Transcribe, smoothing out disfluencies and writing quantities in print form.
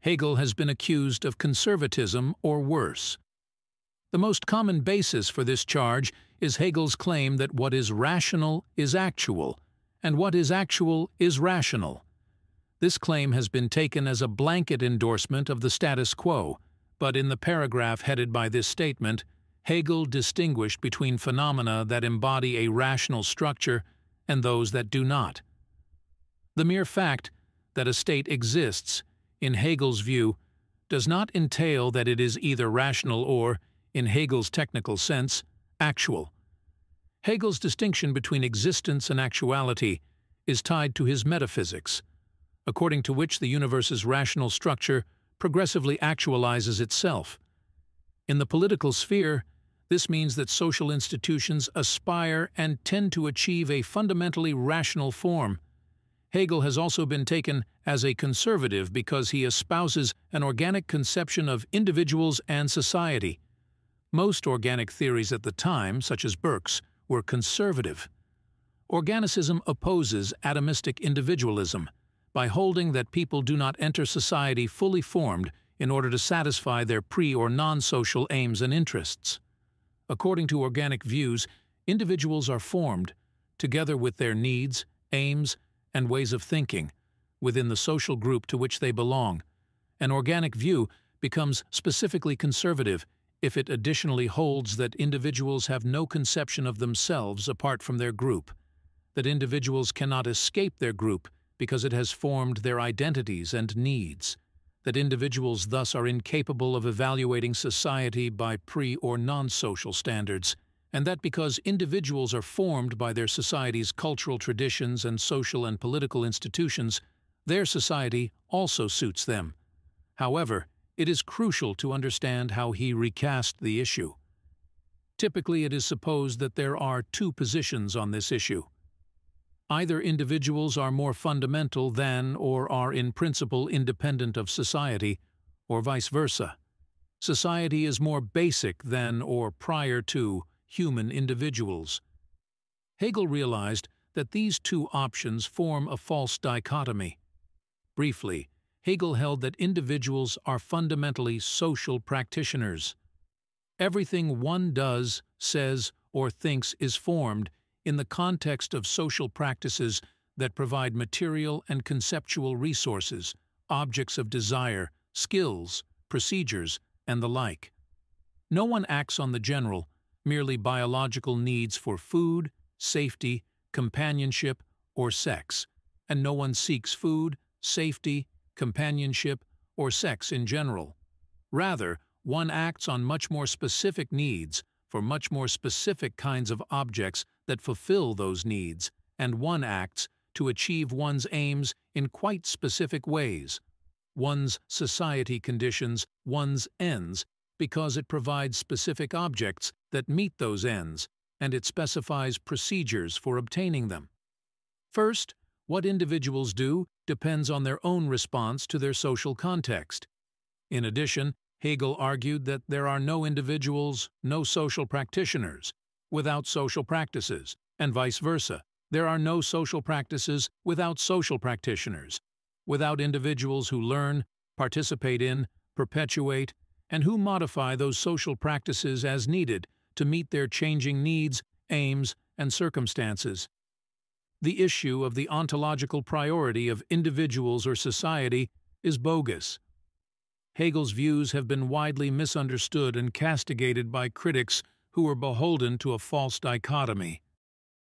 Hegel has been accused of conservatism or worse. The most common basis for this charge is Hegel's claim that what is rational is actual, and what is actual is rational. This claim has been taken as a blanket endorsement of the status quo, but in the paragraph headed by this statement, Hegel distinguished between phenomena that embody a rational structure and those that do not. The mere fact that a state exists, in Hegel's view, does not entail that it is either rational or, in Hegel's technical sense, actual. Hegel's distinction between existence and actuality is tied to his metaphysics, according to which the universe's rational structure progressively actualizes itself. In the political sphere, this means that social institutions aspire and tend to achieve a fundamentally rational form. Hegel has also been taken as a conservative because he espouses an organic conception of individuals and society. Most organic theories at the time, such as Burke's, were conservative. Organicism opposes atomistic individualism by holding that people do not enter society fully formed in order to satisfy their pre- or non-social aims and interests. According to organic views, individuals are formed, together with their needs, aims, and ways of thinking, within the social group to which they belong. An organic view becomes specifically conservative if it additionally holds that individuals have no conception of themselves apart from their group, that individuals cannot escape their group because it has formed their identities and needs, that individuals thus are incapable of evaluating society by pre- or non-social standards, and that because individuals are formed by their society's cultural traditions and social and political institutions, their society also suits them. However, it is crucial to understand how he recast the issue. Typically, it is supposed that there are two positions on this issue. Either individuals are more fundamental than or are in principle independent of society, or vice versa. Society is more basic than or prior to human individuals. Hegel realized that these two options form a false dichotomy. Briefly, Hegel held that individuals are fundamentally social practitioners. Everything one does, says, or thinks is formed in the context of social practices that provide material and conceptual resources, objects of desire, skills, procedures, and the like. No one acts on the general, merely biological needs for food, safety, companionship, or sex, and no one seeks food, safety, companionship, or sex in general. Rather, one acts on much more specific needs for much more specific kinds of objects that fulfill those needs, and one acts to achieve one's aims in quite specific ways. One's society conditions one's ends because it provides specific objects that meet those ends, and it specifies procedures for obtaining them. First, what individuals do depends on their own response to their social context. In addition, Hegel argued that there are no individuals, no social practitioners, without social practices, and vice versa. There are no social practices without social practitioners, without individuals who learn, participate in, perpetuate, and who modify those social practices as needed to meet their changing needs, aims, and circumstances. The issue of the ontological priority of individuals or society is bogus. Hegel's views have been widely misunderstood and castigated by critics who were beholden to a false dichotomy.